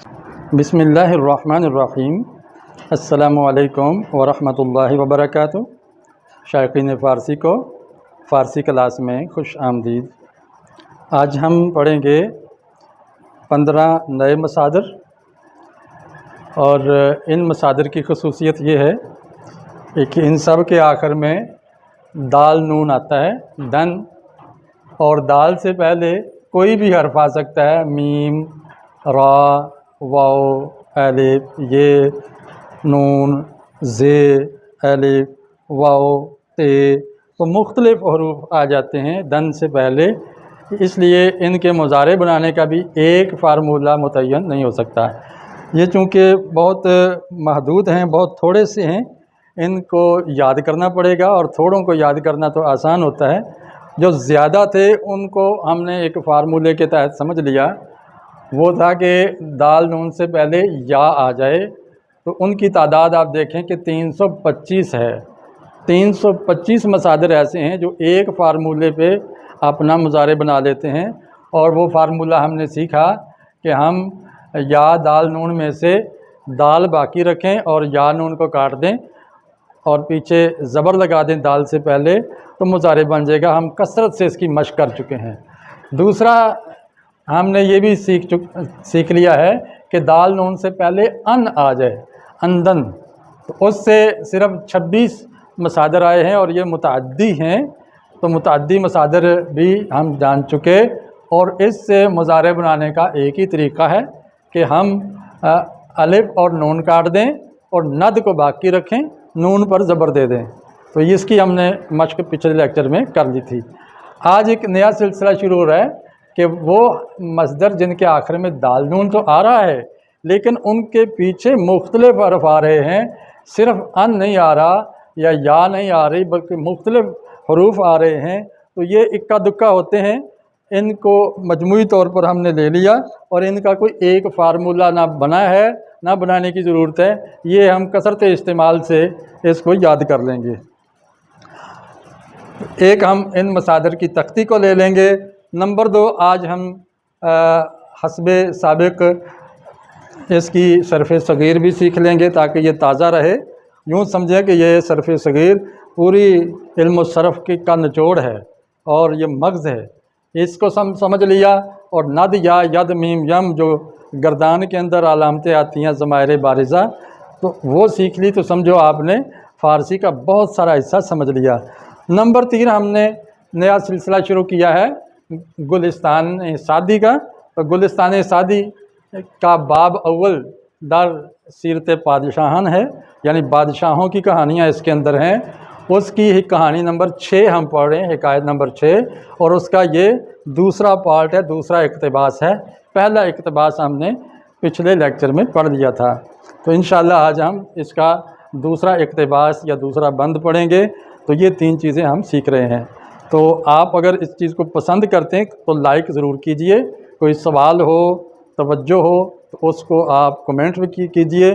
بسم اللہ الرحمن الرحیم۔ السلام علیکم ورحمۃ اللہ وبرکاتہ۔ شائقین فارسی کو فارسی کلاس میں خوش آمدید۔ آج ہم پڑھیں گے 15 نئے مصادر، اور ان مصادر کی خصوصیت یہ ہے کہ ان سب کے آخر میں دال نون آتا ہے، دن، اور دال سے پہلے کوئی بھی حرف آ سکتا ہے، میم، را، واو، الف، یہ، نون، زے، الف، واو، تے، تو مختلف حروف آ جاتے ہیں دن سے پہلے، اس لیے ان کے مضارع بنانے کا بھی ایک فارمولہ متعین نہیں ہو سکتا۔ یہ چونکہ بہت محدود ہیں، بہت تھوڑے سے ہیں، ان کو یاد کرنا پڑے گا، اور تھوڑوں کو یاد کرنا تو آسان ہوتا ہے۔ جو زیادہ تھے ان کو ہم نے ایک فارمولے کے تحت سمجھ لیا، وہ تھا کہ دال نون سے پہلے یا آ جائے، تو ان کی تعداد آپ دیکھیں کہ 325 ہے۔ 325 مصادر ایسے ہیں جو ایک فارمولے پہ اپنا مضارع بنا لیتے ہیں، اور وہ فارمولہ ہم نے سیکھا کہ ہم یا دال نون میں سے دال باقی رکھیں اور یا نون کو کاٹ دیں اور پیچھے زبر لگا دیں دال سے پہلے، تو مضارع بن جائے گا۔ ہم کثرت سے اس کی مشق کر چکے ہیں۔ دوسرا ہم نے یہ بھی سیکھ لیا ہے کہ دال نون سے پہلے ان آ جائے، اندن، تو اس سے صرف 26 مصادر آئے ہیں، اور یہ متعدی ہیں، تو متعدی مصادر بھی ہم جان چکے، اور اس سے مضارع بنانے کا ایک ہی طریقہ ہے کہ ہم الف اور نون کاٹ دیں اور ند کو باقی رکھیں، نون پر زبر دے دیں۔ تو اس کی ہم نے مشق پچھلے لیکچر میں کر لی تھی۔ آج ایک نیا سلسلہ شروع ہو رہا ہے کہ وہ مصدر جن کے آخر میں دال نون تو آ رہا ہے، لیکن ان کے پیچھے مختلف حرف آ رہے ہیں، صرف ان نہیں آ رہا یا نہیں آ رہی، بلکہ مختلف حروف آ رہے ہیں، تو یہ اکا دکا ہوتے ہیں۔ ان کو مجموعی طور پر ہم نے لے لیا، اور ان کا کوئی ایک فارمولہ نہ بنا ہے، نہ بنانے کی ضرورت ہے، یہ ہم کثرت استعمال سے اس کو یاد کر لیں گے۔ ایک ہم ان مصادر کی تختی کو لے لیں گے۔ نمبر 2، آج ہم حسب سابق اس کی صرف صغیر بھی سیکھ لیں گے تاکہ یہ تازہ رہے۔ یوں سمجھیں کہ یہ صرف صغیر پوری علم و صرف کا نچوڑ ہے اور یہ مغز ہے۔ اس کو سمجھ لیا، اور ند، یا، ید، میم، یم جو گردان کے اندر علامتیں آتی ہیں ضمائر بارزہ، تو وہ سیکھ لی، تو سمجھو آپ نے فارسی کا بہت سارا حصہ سمجھ لیا۔ نمبر 3، ہم نے نیا سلسلہ شروع کیا ہے گلستان سعدی کا۔ تو گلستان سعدی کا باب اول در سیرت پادشاہان ہے، یعنی بادشاہوں کی کہانیاں اس کے اندر ہیں۔ اس کی کہانی نمبر 6 ہم پڑھ رہے ہیں، حکایت نمبر 6، اور اس کا یہ دوسرا پارٹ ہے، دوسرا اقتباس ہے۔ پہلا اقتباس ہم نے پچھلے لیکچر میں پڑھ لیا تھا، تو انشاءاللہ آج ہم اس کا دوسرا اقتباس یا دوسرا بند پڑھیں گے۔ تو یہ 3 چیزیں ہم سیکھ رہے ہیں۔ تو آپ اگر اس چیز کو پسند کرتے ہیں تو لائک ضرور کیجئے، کوئی سوال ہو، توجہ ہو تو اس کو آپ کومنٹ بھی کیجئے،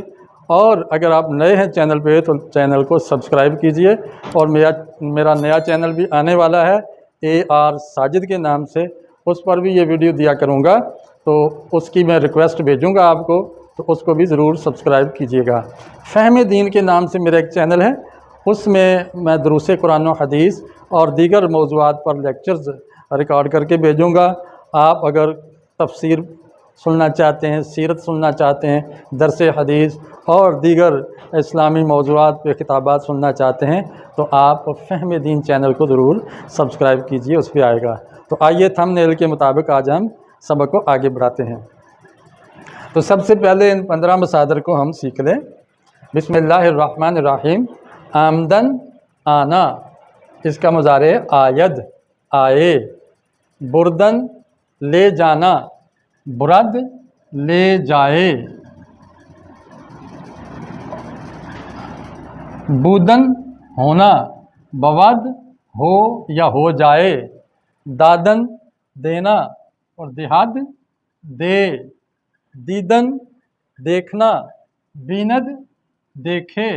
اور اگر آپ نئے ہیں چینل پہ تو چینل کو سبسکرائب کیجئے۔ اور میرا نیا چینل بھی آنے والا ہے AR ساجد کے نام سے، اس پر بھی یہ ویڈیو دیا کروں گا، تو اس کی میں ریکویسٹ بھیجوں گا آپ کو، تو اس کو بھی ضرور سبسکرائب کیجئے گا۔ فہم دین کے نام سے میرا ایک چینل ہے، اس میں دروس قرآن و حدیث اور دیگر موضوعات پر لیکچرز ریکارڈ کر کے بھیجوں گا۔ آپ اگر تفسیر سننا چاہتے ہیں، سیرت سننا چاہتے ہیں، درس حدیث اور دیگر اسلامی موضوعات پہ خطابات سننا چاہتے ہیں، تو آپ فہم دین چینل کو ضرور سبسکرائب کیجئے، اس پہ آئے گا۔ تو آئیے تھم نیل کے مطابق آج ہم سبق کو آگے بڑھاتے ہیں۔ تو سب سے پہلے ان 15 مصادر کو ہم سیکھ لیں۔ بسم اللہ الرحمن الرحیم۔ آمدن، آنا، اس کا مضارع آید، آئے۔ بردن، لے جانا، برد، لے جائے۔ بودن، ہونا، بود، ہو یا ہو جائے۔ دادن، دینا، اور دہاد، دے۔ دیدن، دیکھنا، بیند، دیکھے۔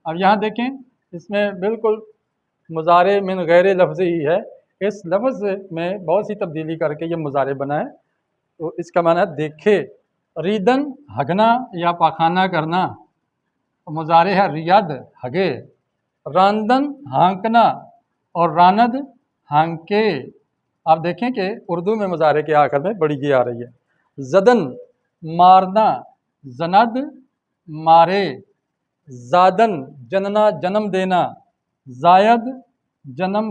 اب یہاں دیکھیں، اس میں بالکل مضارع من غیر لفظ ہی ہے، اس لفظ میں بہت سی تبدیلی کر کے یہ مضارع بنا ہے۔ تو اس کا معنی ہے دیکھے، ریدن ہگنا یا پاخانہ کرنا، مضارع ہے ریاد ہگے، راندن ہانکنا اور راند ہانکے۔ آپ دیکھیں کہ اردو میں مضارع کے آخر میں بڑی گی آ رہی ہے۔ زدن مارنا، زند مارے، زادن جننا جنم دینا، زائد جنم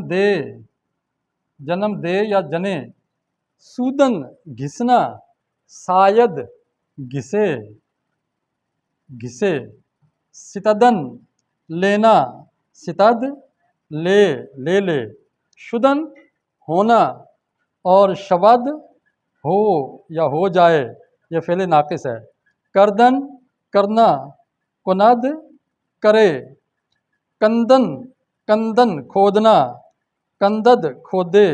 دے یا جنے، سودن گھسنا، ساید گھسے، ستدن لینا، ستد لے، شدن ہونا اور شود ہو یا ہو جائے، یہ فعل ناقص ہے۔ کردن کرنا، کند کرے، کندن کھودنا، کندد کھودے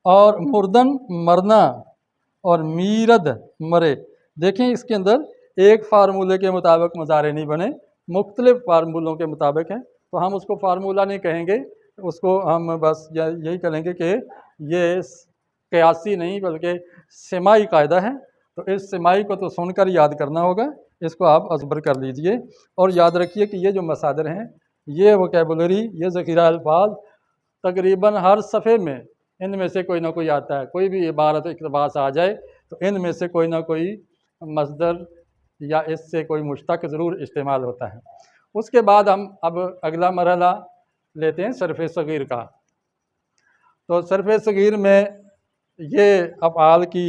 اور مردن مرنا اور میرد مرے۔ دیکھیں اس کے اندر ایک فارمولے کے مطابق مضارع نہیں بنے، مختلف فارمولوں کے مطابق ہیں، تو ہم اس کو فارمولہ نہیں کہیں گے، اس کو ہم بس یہی کہیں گے کہ یہ قیاسی نہیں بلکہ سماعی قاعدہ ہے، تو اس سماعی کو تو سن کر یاد کرنا ہوگا، اس کو آپ ازبر کر لیجئے اور یاد رکھیے کہ یہ جو مصادر ہیں، یہ وکیبولری، یہ ذخیرہ الفاظ تقریباً ہر صفحے میں ان میں سے کوئی نہ کوئی آتا ہے۔ کوئی بھی عبارت اقتباس آ جائے تو ان میں سے کوئی نہ کوئی مصدر یا اس سے کوئی مشتق ضرور استعمال ہوتا ہے۔ اس کے بعد ہم اب اگلا مرحلہ لیتے ہیں صرف صغیر کا۔ تو صرف صغیر میں یہ افعال کی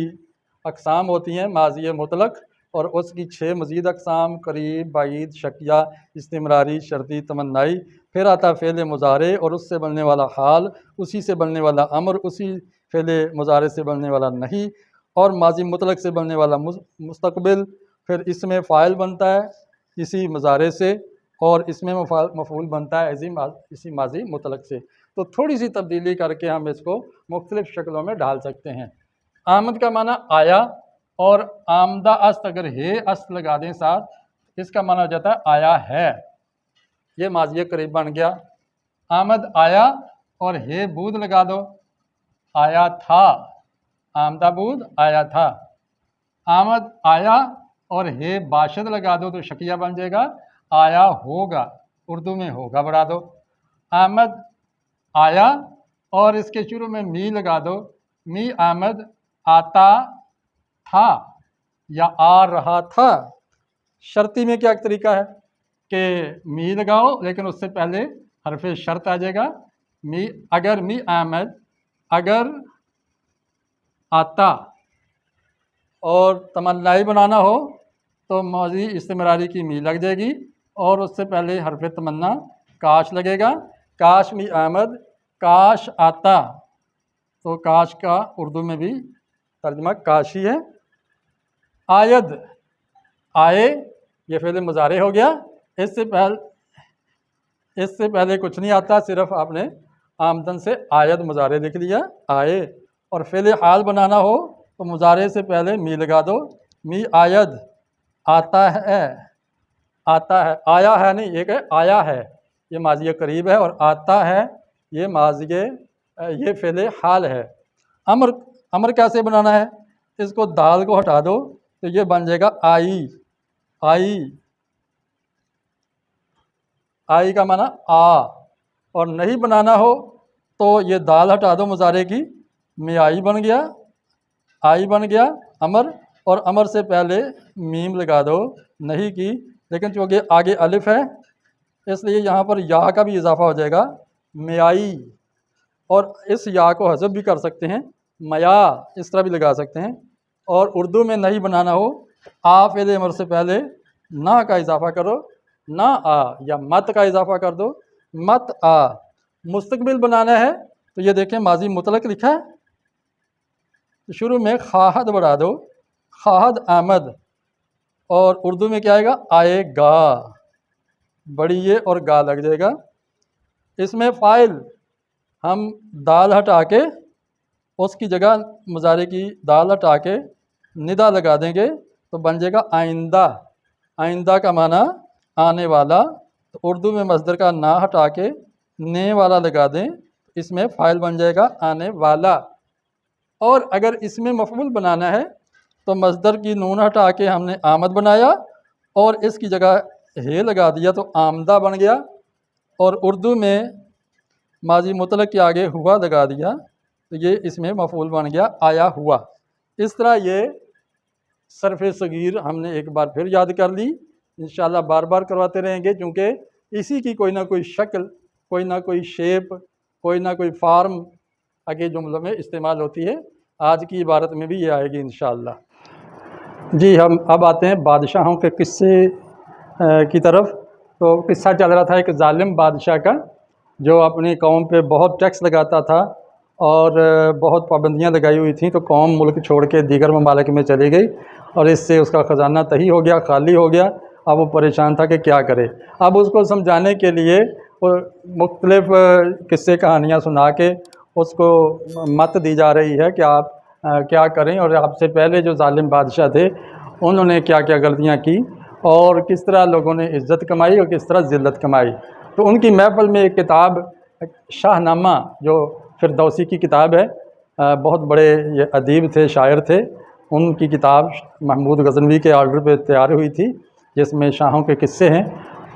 اقسام ہوتی ہیں، ماضی مطلق اور اس کی 6 مزید اقسام، قریب، بعید، شکیہ، استمراری، شرطی، تمنائی، پھر آتا فعل مضارع اور اس سے بننے والا حال، اسی سے بننے والا امر، اسی فعل مضارع سے بننے والا نہیں، اور ماضی مطلق سے بننے والا مستقبل، پھر اس میں فاعل بنتا ہے اسی مضارع سے، اور اس میں مفعول بنتا ہے اسی ماضی مطلق سے۔ تو تھوڑی سی تبدیلی کر کے ہم اس کو مختلف شکلوں میں ڈال سکتے ہیں۔ آمد کا معنی آیا، اور آمدہ است اگر ہے است لگا دیں ساتھ، اس کا معنی ہو جاتا ہے آیا ہے، یہ ماضی قریب بن گیا۔ آمد آیا اور ہے بود لگا دو، آیا تھا، آمدہ بود آیا تھا۔ آمد آیا اور ہے باشد لگا دو تو شکیہ بن جائے گا، آیا ہوگا، اردو میں ہوگا بڑھا دو۔ آمد آیا اور اس کے شروع میں می لگا دو، می آمد آتا تھا یا آ رہا تھا۔ شرطی میں کیا طریقہ ہے کہ می لگاؤ لیکن اس سے پہلے حرف شرط آ جائے گا، اگر می آمد، اگر آتا، اور تمنائی بنانا ہو تو ماضی استمراری کی می لگ جائے گی اور اس سے پہلے حرف تمنا کاش لگے گا، کاش می آمد، کاش آتا، تو کاش کا اردو میں بھی ترجمہ کاش ہی ہے۔ آید آئے، یہ فعل مضارع ہو گیا، اس سے پہلے کچھ نہیں آتا، صرف آپ نے آمدن سے آید مضارع لکھ لیا، آئے۔ اور فعل حال بنانا ہو تو مضارع سے پہلے می لگا دو، می آید، آتا ہے، آیا ہے نہیں، ایک ہے آیا ہے، یہ ماضی قریب ہے، اور آتا ہے یہ یہ فعل حال ہے۔ امر کیسے بنانا ہے؟ اس کو دال کو ہٹا دو تو یہ بن جائے گا آئی کا معنی آ، اور نہیں بنانا ہو تو یہ دال ہٹا دو مضارع کی، میں آئی بن گیا امر، اور امر سے پہلے میم لگا دو، نہیں کی، لیکن چونکہ آگے الف ہے اس لیے یہاں پر یا کا بھی اضافہ ہو جائے گا، میائی، اور اس یا کو حذف بھی کر سکتے ہیں، میا اس طرح بھی لگا سکتے ہیں۔ اور اردو میں نہیں بنانا ہو، آ فعل امر سے پہلے نہ کا اضافہ کرو، نہ آ، یا مت کا اضافہ کر دو، مت آ۔ مستقبل بنانا ہے تو یہ دیکھیں ماضی مطلق لکھا ہے، شروع میں خواہد بڑھا دو، خواہد آمد، اور اردو میں کیا آئے گا، آئے گا، بڑی یہ اور گا لگ جائے گا۔ اس میں فاعل ہم دال ہٹا کے اس کی جگہ مضارع کی دال ہٹا کے ندا لگا دیں گے تو بن جائے گا آئندہ کا معنی آنے والا، تو اردو میں مصدر کا نا ہٹا کے نے والا لگا دیں، اس میں فاعل بن جائے گا آنے والا۔ اور اگر اس میں مفعول بنانا ہے تو مصدر کی نون ہٹا کے ہم نے آمد بنایا اور اس کی جگہ ہے لگا دیا تو آمدہ بن گیا، اور اردو میں ماضی مطلق کے آگے ہوا لگا دیا تو یہ اس میں مفعول بن گیا آیا ہوا۔ اس طرح یہ صرف صغیر ہم نے ایک بار پھر یاد کر لی، انشاءاللہ بار بار کرواتے رہیں گے، کیونکہ اسی کی کوئی نہ کوئی شکل، کوئی نہ کوئی شیپ، کوئی نہ کوئی فارم آگے جملوں میں استعمال ہوتی ہے۔ آج کی عبارت میں بھی یہ آئے گی انشاءاللہ۔ جی ہم اب آتے ہیں بادشاہوں کے قصے کی طرف۔ تو قصہ چل رہا تھا ایک ظالم بادشاہ کا جو اپنی قوم پہ بہت ٹیکس لگاتا تھا اور بہت پابندیاں لگائی ہوئی تھیں، تو قوم ملک چھوڑ کے دیگر ممالک میں چلی گئی اور اس سے اس کا خزانہ تہی ہو گیا، خالی ہو گیا۔ اب وہ پریشان تھا کہ کیا کرے۔ اب اس کو سمجھانے کے لیے مختلف قصے کہانیاں سنا کے اس کو مت دی جا رہی ہے کہ آپ کیا کریں، اور آپ سے پہلے جو ظالم بادشاہ تھے انہوں نے کیا کیا غلطیاں کی اور کس طرح لوگوں نے عزت کمائی اور کس طرح ذلت کمائی۔ تو ان کی محفل میں ایک کتاب شاہ نامہ جو فردوسی کی کتاب ہے، بہت بڑے یہ ادیب تھے، شاعر تھے، ان کی کتاب محمود غزنوی کے آرڈر پہ تیار ہوئی تھی جس میں شاہوں کے قصے ہیں،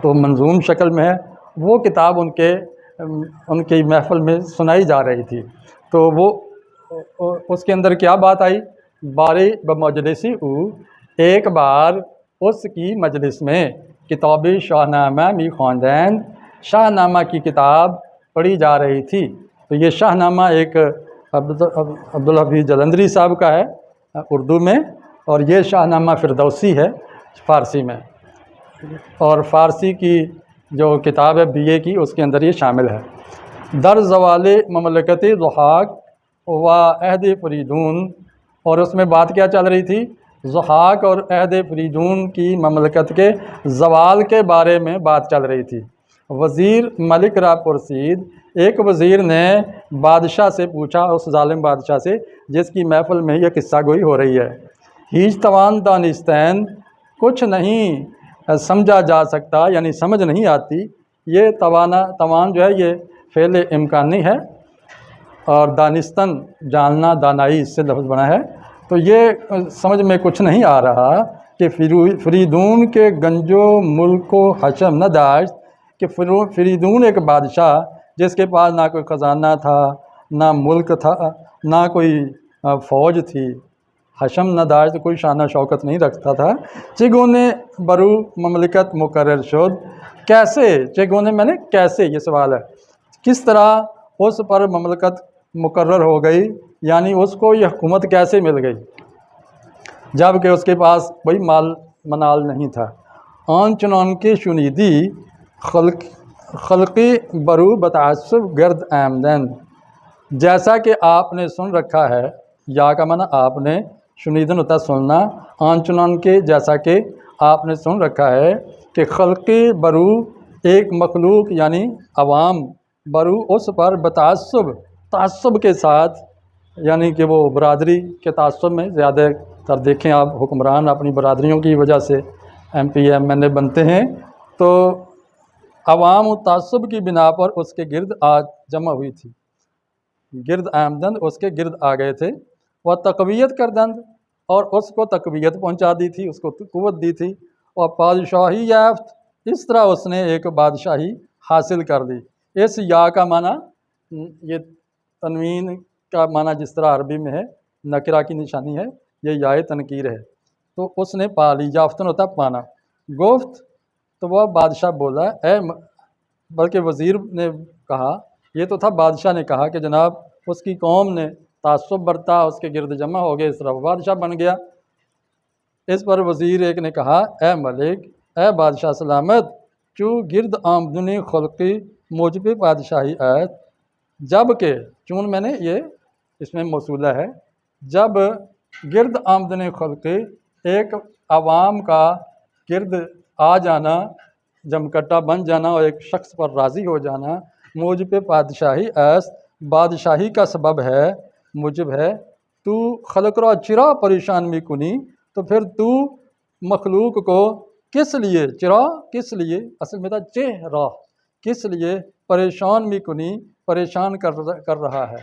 تو منظوم شکل میں ہے۔ وہ کتاب ان کی محفل میں سنائی جا رہی تھی، تو وہ اس کے اندر کیا بات آئی، باری بمجلسی او، ایک بار اس کی مجلس میں کتاب شاہ نامہ می خواندین، شاہ نامہ کی کتاب پڑھی جا رہی تھی۔ تو یہ شاہ نامہ ایک عبدالحفیظ جلندری صاحب کا ہے اردو میں، اور یہ شاہ نامہ فردوسی ہے فارسی میں، اور فارسی کی جو کتاب ہے BA کی اس کے اندر یہ شامل ہے۔ در زوال مملکت ضحاک و عہد فریدون، اور اس میں بات کیا چل رہی تھی، ضحاک اور عہد فریدون کی مملکت کے زوال کے بارے میں بات چل رہی تھی۔ وزیر ملک را پرسید، ایک وزیر نے بادشاہ سے پوچھا، اس ظالم بادشاہ سے جس کی محفل میں یہ قصہ گوئی ہو رہی ہے، ہیچ توان دانستین، کچھ نہیں سمجھا جا سکتا، یعنی سمجھ نہیں آتی۔ یہ توان جو ہے یہ فعل امکانی ہے، اور دانستن جاننا، دانائی اس سے لفظ بنا ہے۔ تو یہ سمجھ میں کچھ نہیں آ رہا کہ فریدون کے گنجو ملک و حشم نہ داشت، کہ فریدون ایک بادشاہ جس کے پاس نہ کوئی خزانہ تھا، نہ ملک تھا، نہ کوئی فوج تھی، حشم نہ داشت، کوئی شان و شوکت نہیں رکھتا تھا، چگونے برو مملکت مقرر شد، کیسے، چگونے میں نے کیسے، یہ سوال ہے، کس طرح اس پر مملکت مقرر ہو گئی، یعنی اس کو یہ حکومت کیسے مل گئی جب کہ اس کے پاس کوئی مال منال نہیں تھا۔ آن چنان کے شنیدی خلقی برو بتعصب گرد آمدن، جیسا کہ آپ نے سن رکھا ہے، یا کا معنی آپ نے، شنیدن ہوتا سننا، آن چنان کے جیسا کہ آپ نے سن رکھا ہے کہ خلقی برو ایک مخلوق یعنی عوام، برو اس پر بتعصب، تعصب کے ساتھ، یعنی کہ وہ برادری کے تعصب میں زیادہ تر دیکھیں آپ، حکمران اپنی برادریوں کی وجہ سے MP MNA بنتے ہیں، تو عوام و تعصب کی بنا پر اس کے گرد جمع ہوئی تھی، گرد آمدن اس کے گرد آ گئے تھے، وہ تقویت کردند، اور اس کو تقویت پہنچا دی تھی، اس کو قوت دی تھی، اور بادشاہی یافت، اس طرح اس نے ایک بادشاہی حاصل کر لی۔ اس یا کا معنی، یہ تنوین کا معنی جس طرح عربی میں ہے، نکرہ کی نشانی ہے، یہ یائے تنکیر ہے، تو اس نے پا لی، یافتن ہوتا پانا، گفت، تو وہ بادشاہ بولا، بلکہ وزیر نے کہا، یہ تو تھا بادشاہ نے کہا کہ جناب اس کی قوم نے تعصب برتا، اس کے گرد جمع ہو گئے، اس طرح وہ بادشاہ بن گیا۔ اس پر وزیر ایک نے کہا، اے ملک، اے بادشاہ سلامت، چو گرد آمدنی خلقی موجب بادشاہی آیت، جب کہ، چون میں نے یہ اس میں موصولہ ہے، جب گرد آمدنی خلقی ایک عوام کا گرد آ جانا، جمکٹا بن جانا اور ایک شخص پر راضی ہو جانا، موجب بادشاہی ایس، بادشاہی کا سبب ہے، موجب ہے، تو خلق را چرا پریشان می کنی، تو پھر تو مخلوق کو کس لیے، چرا کس لیے، اصل میں تھا چہرہ، کس لیے پریشان می کنی، پریشان کر رہا ہے۔